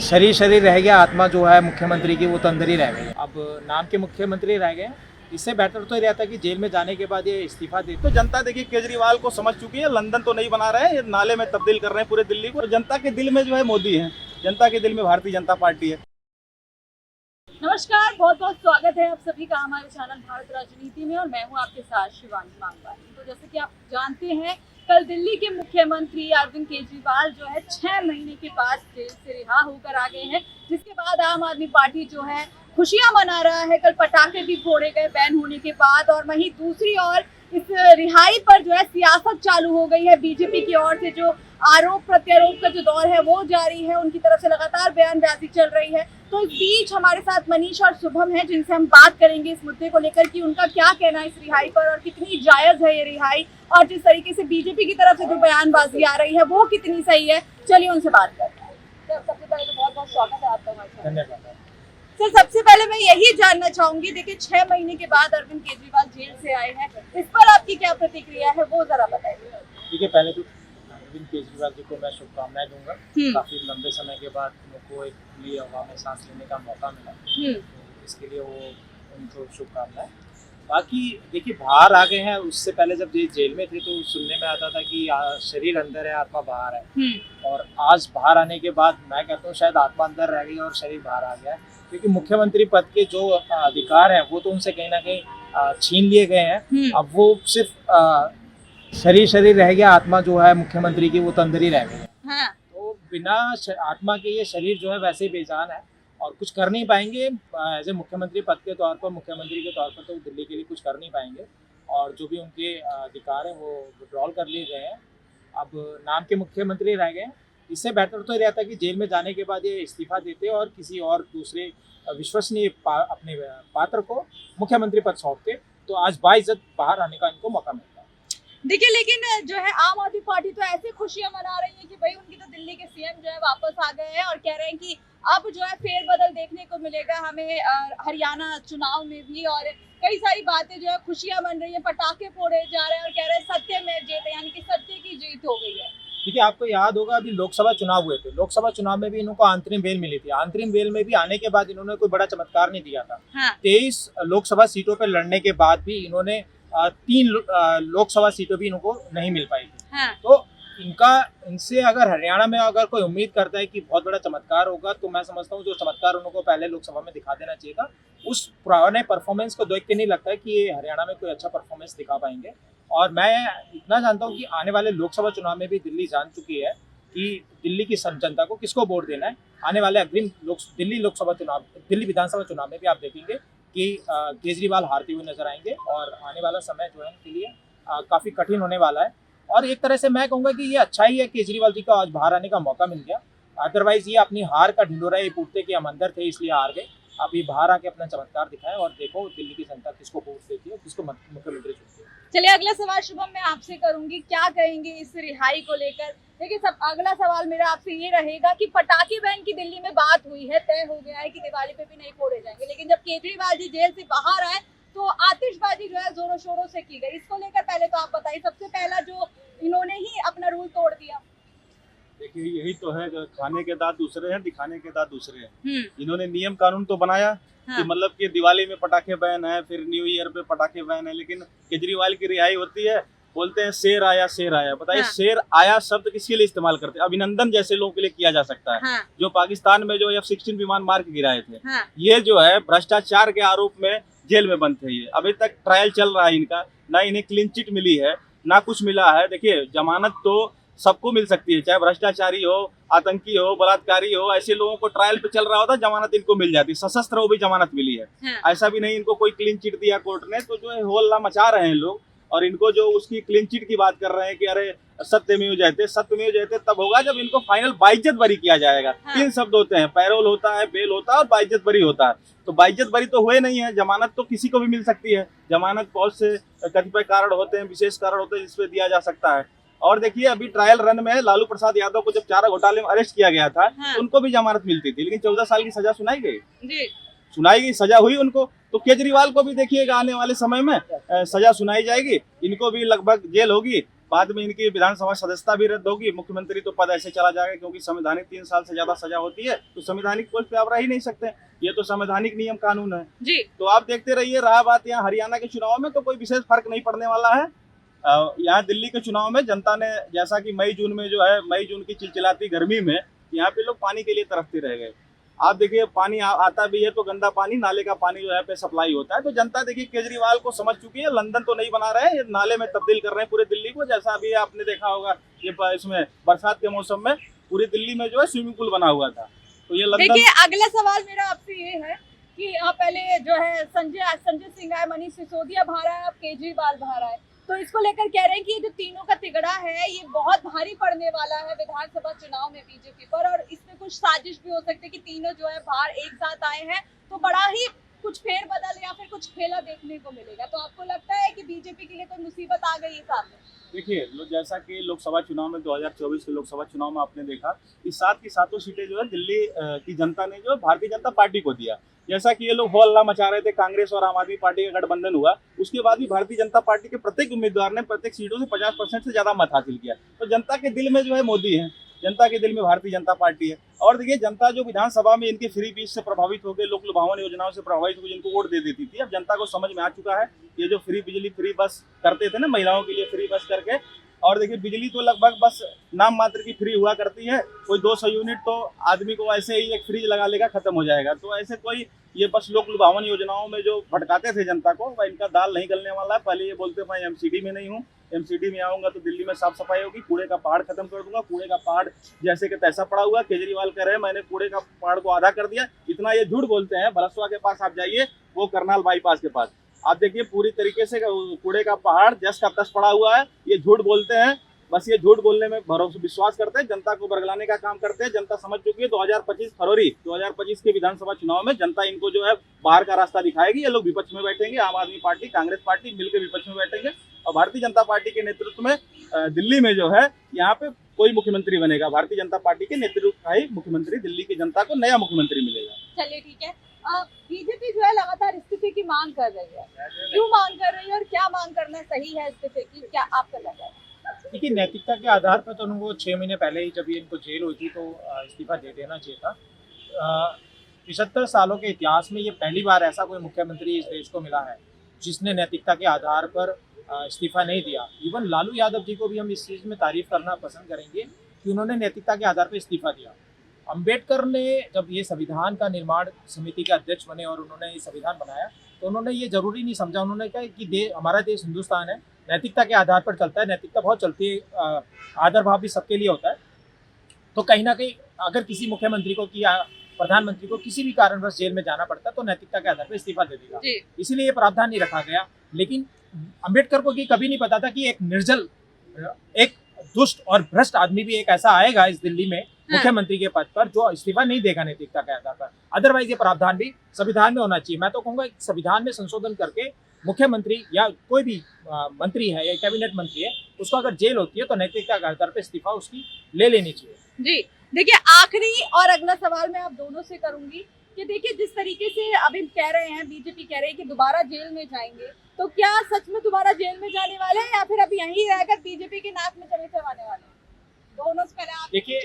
शरीर शरीर रह गया, आत्मा जो है मुख्यमंत्री की वो तो अंदर ही रह गई। अब नाम के मुख्यमंत्री रह गए, इससे बेहतर तो ये रहता कि जेल में जाने के बाद ये इस्तीफा दे। तो जनता देखिए केजरीवाल को समझ चुकी है, लंदन तो नहीं बना रहे हैं, ये नाले में तब्दील कर रहे हैं पूरे दिल्ली को। जनता के दिल में जो है मोदी है, जनता के दिल में भारतीय जनता पार्टी है। नमस्कार, बहुत बहुत स्वागत है आप सभी का हमारे चैनल भारत राजनीति में, और मैं हूं आपके साथ शिवानी मांगवानी। तो जैसे कि आप जानते हैं, कल दिल्ली के मुख्यमंत्री अरविंद केजरीवाल जो है 6 महीने के बाद जेल से रिहा होकर आ गए हैं, जिसके बाद आम आदमी पार्टी जो है खुशियां मना रहा है। कल पटाखे भी फोड़े गए बैन होने के बाद, और वहीं दूसरी ओर इस रिहाई पर जो है सियासत चालू हो गई है। बीजेपी की ओर से जो आरोप प्रत्यारोप का जो दौर है वो जारी है, उनकी तरफ से लगातार बयानबाजी चल रही है। तो इस बीच हमारे साथ मनीष और शुभम हैं, जिनसे हम बात करेंगे इस मुद्दे को लेकर कि उनका क्या कहना है इस रिहाई पर, और कितनी जायज है ये रिहाई, और जिस तरीके से बीजेपी की तरफ से जो बयानबाजी आ रही है वो कितनी सही है। चलिए उनसे बात करते हैं। सर, सबसे पहले तो बहुत बहुत स्वागत है आपका हमारे साथ। धन्यवाद। सर, सबसे पहले मैं यही जानना चाहूंगी, देखिए 6 महीने के बाद अरविंद केजरीवाल जेल से आए हैं, इस पर आपकी क्या प्रतिक्रिया है वो जरा बताइए। देखिए, पहले तो अरविंद केजरीवाल जी को मैं शुभकामनाएं दूंगा। काफी लंबे समय के बाद उनको एक खुली हवा में सांस लेने का मौका मिला, तो इसके लिए वो उनको शुभकामनाएं। बाकी देखिए, बाहर आ गए हैं, उससे पहले जब ये जेल में थे तो सुनने में आता था कि शरीर अंदर है, आत्मा बाहर है। और आज बाहर आने के बाद मैं कहता हूँ शायद आत्मा अंदर रह गई और शरीर बाहर आ गया है, क्योंकि मुख्यमंत्री पद के जो अधिकार हैं वो तो उनसे कहीं ना कहीं छीन लिए गए हैं। अब वो सिर्फ शरीर शरीर रह गया, आत्मा जो है मुख्यमंत्री की वो तो अंदर ही रह गई है। तो बिना आत्मा के ये शरीर जो है वैसे ही बेजान है और कुछ कर नहीं पाएंगे। एज ए मुख्यमंत्री पद के तौर पर, मुख्यमंत्री के तौर पर तो दिल्ली के लिए कुछ कर नहीं पाएंगे, और जो भी उनके अधिकार हैं वो विड्रॉल कर लिए गए हैं। अब नाम के मुख्यमंत्री रह गए, इससे बेहतर तो ये रहता कि जेल में जाने के बाद ये इस्तीफा देते और किसी और दूसरे विश्वसनीय अपने पात्र को मुख्यमंत्री पद सौंपते, तो आज बाइज्जत बाहर आने का इनको मौका मिलता है। देखिए, लेकिन जो है आम आदमी पार्टी तो ऐसे खुशियां मना रही है कि भाई उनकी तो दिल्ली के सीएम जो है वापस आ गए हैं, और कह रहे हैं कि अब जो है फेरबदल देखने को मिलेगा हमें हरियाणा चुनाव में भी, और कई सारी बातें जो है खुशियां बन रही है, पटाखे फोड़े जा रहे हैं और कह रहे हैं सत्य में जीत, यानी कि सत्य की जीत हो गई है। देखिए, आपको याद होगा अभी लोकसभा चुनाव हुए थे, लोकसभा चुनाव में भी इनको अंतरिम बेल मिली थी। अंतरिम बेल में भी आने के बाद इन्होंने कोई बड़ा चमत्कार नहीं दिया था। 23 लोकसभा सीटों पर लड़ने के बाद भी इन्होंने 3 लोकसभा सीटें भी इनको नहीं मिल पाई थी। तो इनसे अगर हरियाणा में अगर कोई उम्मीद करता है कि बहुत बड़ा चमत्कार होगा, तो मैं समझता हूँ जो चमत्कार उनको पहले लोकसभा में दिखा देना चाहिए था। उस पुराने परफॉर्मेंस को देख के नहीं लगता है कि ये हरियाणा में कोई अच्छा परफॉर्मेंस दिखा पाएंगे। और मैं इतना जानता हूँ कि आने वाले लोकसभा चुनाव में भी दिल्ली जान चुकी है कि दिल्ली की सब जनता को किसको वोट देना है। आने वाले अग्रिम दिल्ली लोकसभा चुनाव, दिल्ली विधानसभा चुनाव में भी आप देखेंगे कि केजरीवाल हारते हुए नजर आएंगे, और आने वाला समय जो है उनके लिए काफ़ी कठिन होने वाला है। और एक तरह से मैं कहूँगा कि ये अच्छा ही है केजरीवाल जी को आज बाहर आने का मौका मिल गया। अदरवाइज ये अपनी हार का ढिंडोरा ये पूछते कि हम अंदर थे इसलिए हार गए। अब ये बाहर आके अपना चमत्कार दिखाएं, और देखो दिल्ली की जनता किसको वोट देती है, किसको मुख्यमंत्री चुनती है। चलिए, अगला सवाल शुभम मैं आपसे करूंगी, क्या कहेंगे इस रिहाई को लेकर। देखिए, अगला सवाल मेरा आपसे ये रहेगा कि पटाखे बैन की दिल्ली में बात हुई है, तय हो गया है कि दिवाली पे भी नहीं फोड़े जाएंगे, लेकिन जब केजरीवाल जी जेल से बाहर आए तो आतिशबाजी जो है जोरों शोरों से की गई। इसको लेकर पहले तो आप बताइए, सबसे पहला जो इन्होंने ही अपना रूल तोड़ दिया। देखिए, यही तो है, खाने के दांत दूसरे हैं, दिखाने के दांत दूसरे हैं। इन्होंने नियम कानून तो बनाया कि मतलब कि दिवाली में पटाखे बैन है, फिर न्यू ईयर पे पटाखे बैन है, लेकिन केजरीवाल की रिहाई होती है, बोलते हैं शेर आया शेर आया। बताइए, शेर आया शब्द किसके लिए इस्तेमाल करते हैं? अभिनंदन जैसे लोगों के लिए किया जा सकता है, जो पाकिस्तान में जो F-16 विमान मार के गिराए थे। ये जो है भ्रष्टाचार के आरोप में जेल में बंद थे। ये अभी तक ट्रायल चल रहा है इनका, ना इन्हें क्लीन चिट मिली है ना कुछ मिला है। देखिए, जमानत तो सबको मिल सकती है, चाहे भ्रष्टाचारी हो, आतंकी हो, बलात्कारी हो, ऐसे लोगों को ट्रायल पे चल रहा होता जमानत इनको मिल जाती, सशस्त्र हो भी जमानत मिली है। ऐसा भी नहीं इनको कोई क्लीन चिट दिया कोर्ट ने, तो जो है होल्ला मचा रहे हैं लोग। और इनको जो उसकी क्लीन चिट की बात कर रहे हैं कि अरे सत्यमेव जयते तब होगा जब इनको फाइनल बाइज्जत बरी किया जाएगा। 3 शब्द होते हैं, पैरोल होता है, बेल होता है और बाइज्जत बरी होता है। तो बाइज्जत बरी तो हुए नहीं है। जमानत तो किसी को भी मिल सकती है, जमानत बहुत से कतिपय कारण होते हैं, विशेष कारण होते हैं जिसपे दिया जा सकता है। और देखिए, अभी ट्रायल रन में लालू प्रसाद यादव को जब चारा घोटाले में अरेस्ट किया गया था, तो उनको भी जमानत मिलती थी, लेकिन 14 साल की सजा सुनाई गई, सजा हुई उनको। तो केजरीवाल को भी देखिएगा आने वाले समय में सजा सुनाई जाएगी, इनको भी लगभग जेल होगी। बाद में इनकी विधानसभा सदस्यता भी रद्द होगी, मुख्यमंत्री तो पद ऐसे चला जाएगा, क्योंकि संवैधानिक 3 साल से ज्यादा सजा होती है तो संवैधानिक पोस्ट पे आप रह ही नहीं सकते। ये तो संवैधानिक नियम कानून है जी। तो आप देखते रहिए। रहा बात यहाँ हरियाणा के चुनाव में, तो कोई विशेष फर्क नहीं पड़ने वाला है। यहाँ दिल्ली के चुनाव में जनता ने, जैसा कि मई जून में जो है, मई जून की चिलचिलाती गर्मी में यहाँ पे लोग पानी के लिए तरसते रह गए। आप देखिए पानी आता भी है तो गंदा पानी, नाले का पानी जो है पे सप्लाई होता है। तो जनता देखिए केजरीवाल को समझ चुकी है, लंदन तो नहीं बना रहे हैं, ये नाले में तब्दील कर रहे हैं पूरे दिल्ली को। जैसा अभी आपने देखा होगा ये इसमें बरसात के मौसम में पूरी दिल्ली में जो है स्विमिंग पूल बना हुआ था। तो ये लंदन। देखिए अगला सवाल मेरा आपसे ये है कि पहले जो है संजय सिंह है, मनीष सिसोदिया बाहर है, अब केजरीवाल बाहर है, तो इसको लेकर कह रहे हैं कि ये जो तीनों का तिगड़ा है ये बहुत भारी पड़ने वाला है विधानसभा चुनाव में बीजेपी पर, और इसमें कुछ साजिश भी हो सकती है कि तीनों जो है बाहर एक साथ आए हैं तो बड़ा ही कुछ फेरबदल या फिर कुछ खेला देखने को मिलेगा। तो आपको लगता है कि बीजेपी के लिए कोई मुसीबत आ गई है सामने? देखिए जैसा कि लोकसभा चुनाव में 2024 के लोकसभा चुनाव में आपने देखा कि 7 की 7 सीटें जो है दिल्ली की जनता ने जो भारतीय जनता पार्टी को दिया। जैसा कि ये लोग हो हल्ला मचा रहे थे, कांग्रेस और आम आदमी पार्टी का गठबंधन हुआ, उसके बाद भी भारतीय जनता पार्टी के प्रत्येक उम्मीदवार ने प्रत्येक सीटों से 50% से ज्यादा मत हासिल किया। तो जनता के दिल में जो है मोदी है, जनता के दिल में भारतीय जनता पार्टी है। और देखिए जनता जो विधानसभा में इनके फ्री बीज से प्रभावित हो गए, लोक लुभावन योजनाओं से प्रभावित हो गए, जिनको वोट दे देती थी, अब जनता को समझ में आ चुका है। ये जो फ्री बिजली, फ्री बस करते थे ना महिलाओं के लिए, फ्री बस करके, और देखिए बिजली तो लगभग बस नाम मात्र की फ्री हुआ करती है, कोई 200 यूनिट तो आदमी को ऐसे ही एक फ्रिज लगा लेगा, खत्म हो जाएगा। तो ऐसे कोई ये बस लोक लुभावन योजनाओं में जो भटकाते थे जनता को, वह इनका दाल नहीं गलने वाला है। पहले ये बोलते मैं एमसीडी में नहीं हूँ, एमसीडी में आऊंगा तो दिल्ली में साफ सफाई होगी, कूड़े का पहाड़ खत्म कर दूंगा, कूड़े का पहाड़ जैसे कि तैसा पड़ा हुआ। केजरीवाल कह रहे हैं मैंने कूड़े का पहाड़ को आधा कर दिया, इतना ये झूठ बोलते हैं। भलसवा के पास आप जाइए, वो करनाल बाईपास के पास, आप देखिए पूरी तरीके से कूड़े का पहाड़ जस का तस पड़ा हुआ है। ये झूठ बोलते हैं, बस ये झूठ बोलने में भरोसा विश्वास करते हैं, जनता को बरगलाने का काम करते हैं। जनता समझ चुकी है 2025 फरवरी 2025 के विधानसभा चुनाव में जनता इनको जो है बाहर का रास्ता दिखाएगी। ये लोग विपक्ष में बैठेंगे, आम आदमी पार्टी, कांग्रेस पार्टी मिलकर विपक्ष में बैठेंगे, और भारतीय जनता पार्टी के नेतृत्व में दिल्ली में जो है यहाँ पे कोई मुख्यमंत्री बनेगा। भारतीय जनता पार्टी के नेतृत्व का ही मुख्यमंत्री, दिल्ली की जनता को नया मुख्यमंत्री मिलेगा। चलिए ठीक है। बीजेपी जो है लगातार इस्तीफे की मांग कर रही है, क्यों मांग कर रही है और क्या मांग करना सही है इस्तीफे की, क्या आपको लग रहा है? देखिए नैतिकता के आधार पर तो उनको 6 महीने पहले ही, जब ये इनको जेल हुई थी, तो इस्तीफा दे देना चाहिए था। 75 सालों के इतिहास में ये पहली बार ऐसा कोई मुख्यमंत्री इस देश को मिला है जिसने नैतिकता के आधार पर इस्तीफा नहीं दिया। इवन लालू यादव जी को भी हम इस चीज़ में तारीफ करना पसंद करेंगे कि उन्होंने नैतिकता के आधार पर इस्तीफा दिया। अम्बेडकर ने जब ये संविधान का निर्माण समिति के अध्यक्ष बने और उन्होंने ये संविधान बनाया, तो उन्होंने ये जरूरी नहीं समझा, उन्होंने कहा कि हमारा देश हिंदुस्तान है, नैतिकता के आधार पर चलता है, नैतिकता बहुत चलती है, आदर भाव भी सबके लिए होता है। तो कहीं ना कहीं अगर किसी मुख्यमंत्री को या प्रधानमंत्री को किसी भी कारणवश जेल में जाना पड़ता है तो नैतिकता के आधार पर इस्तीफा दे देगा, इसीलिए ये प्रावधान नहीं रखा गया। लेकिन अम्बेडकर को ये कभी नहीं पता था कि एक निर्जल, एक दुष्ट और भ्रष्ट आदमी भी एक ऐसा आएगा इस दिल्ली में मुख्यमंत्री के पद पर जो इस्तीफा नहीं देगा नैतिकता के आधार पर। अदरवाइज ये प्रावधान भी संविधान में होना चाहिए। मैं तो कहूँगा संविधान में संशोधन करके मुख्यमंत्री या कोई भी मंत्री है या कैबिनेट मंत्री है, उसको अगर जेल होती है तो नैतिकता के आधार पर इस्तीफा उसकी ले लेनी चाहिए। जी देखिए, आखिरी और अगला सवाल मैं आप दोनों से करूंगी कि देखिए जिस तरीके से अभी कह रहे हैं, बीजेपी कह रही है कि दोबारा जेल में जाएंगे, तो क्या सच में दोबारा जेल में जाने वाले हैं या फिर अभी यहीं रहकर बीजेपी की नाक में चने चबाने वाले हैं? दोनों से पहले आप देखिए,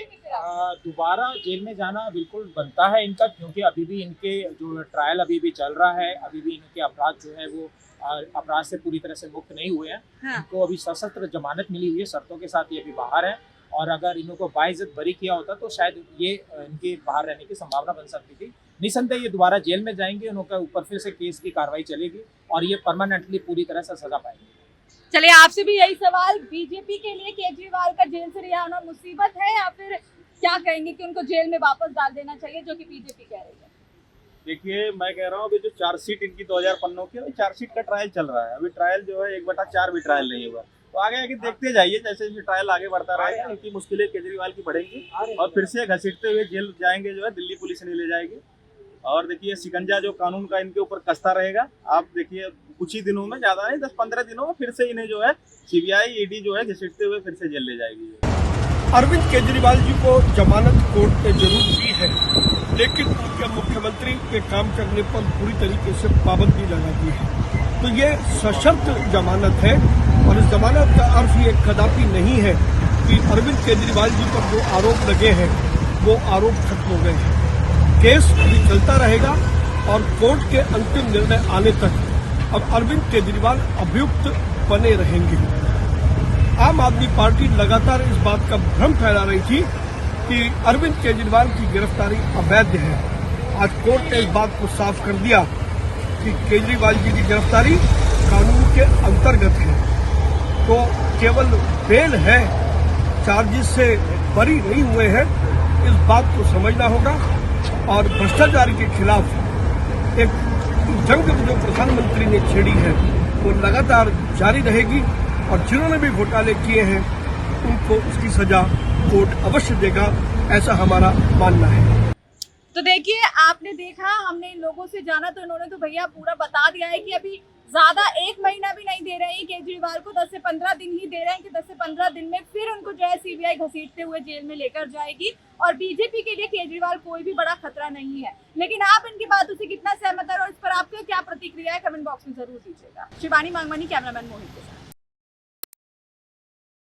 दोबारा जेल में जाना बिल्कुल बनता है इनका, क्योंकि अभी भी इनके जो ट्रायल अभी भी चल रहा है, अभी भी इनके अपराध जो है वो अपराध से पूरी तरह से मुक्त नहीं हुए हैं। हाँ। इनको अभी सशस्त्र जमानत मिली हुई है, शर्तों के साथ ये अभी बाहर है, और अगर इनको बाइज्जत बरी किया होता तो शायद ये इनके बाहर रहने की संभावना बन सकती थी। निसंदेह ये दोबारा जेल में जाएंगे, उनके ऊपर फिर से केस की कार्रवाई चलेगी और ये परमानेंटली पूरी तरह से सजा पाएंगे। चलिए आपसे भी यही सवाल, बीजेपी के लिए केजरीवाल का जेल से रिहा होना मुसीबत है या फिर क्या कहेंगे कि उनको जेल में वापस डाल देना चाहिए, जो कि बीजेपी कह रही है? देखिए मैं कह रहा हूँ अभी जो चार्जशीट इनकी 2000 पन्नों की, चार्जशीट का ट्रायल चल रहा है। अभी ट्रायल जो है 1/4 भी ट्रायल नहीं हुआ, तो आगे आगे देखते जाइए, जैसे जैसे ट्रायल आगे बढ़ता रहेगा इनकी मुश्किलें केजरीवाल की बढ़ेंगी और फिर से घसीटते हुए जेल जाएंगे, जो है दिल्ली पुलिस नहीं ले जाएगी। और देखिए शिकंजा जो कानून का इनके ऊपर कसता रहेगा। आप देखिए कुछ ही दिनों में, ज्यादा नहीं 10-15 दिनों में फिर से इन्हें जो है सीबीआई ईडी जो है घसीटते हुए फिर से जेल ले जाएगी। अरविंद केजरीवाल जी को जमानत कोर्ट ने जरूर दी है, लेकिन उनके मुख्यमंत्री के काम करने पर पूरी तरीके से पाबंदी लगा दी है। तो ये सशर्त जमानत है और इस जमानत का अर्थ ये कदापि नहीं है कि अरविंद केजरीवाल जी पर जो आरोप लगे हैं वो आरोप खत्म हो गए हैं। केस अभी चलता रहेगा और कोर्ट के अंतिम निर्णय आने तक अब अरविंद केजरीवाल अभियुक्त बने रहेंगे। आम आदमी पार्टी लगातार इस बात का भ्रम फैला रही थी कि अरविंद केजरीवाल की गिरफ्तारी अवैध है। आज कोर्ट ने इस बात को साफ कर दिया कि केजरीवाल जी की गिरफ्तारी कानून के अंतर्गत है। तो केवल बेल है, चार्जेस से बरी नहीं हुए हैं, इस बात को समझना होगा। और भ्रष्टाचार के खिलाफ एक जंग जो प्रधानमंत्री ने छेड़ी है वो लगातार जारी रहेगी और जिन्होंने भी घोटाले किए हैं उनको उसकी सजा कोर्ट अवश्य देगा, ऐसा हमारा मानना है। तो देखिए, आपने देखा, हमने इन लोगों से जाना तो इन्होंने तो भैया पूरा बता दिया है कि अभी ज्यादा 1 महीना भी नहीं दे रहे हैं केजरीवाल को, 10 से 15 दिन ही दे रहे हैं कि 10 से 15 दिन में फिर उनको जो है सीबीआई घसीटते हुए जेल में लेकर जाएगी। और बीजेपी के लिए केजरीवाल कोई भी बड़ा खतरा नहीं है। लेकिन आप इनकी बातों से कितना सहमत है और इस पर आपका क्या प्रतिक्रिया है, कमेंट बॉक्स में जरूर दीजिएगा। शिवानी मांगवानी, कैमरामैन मोहित के साथ।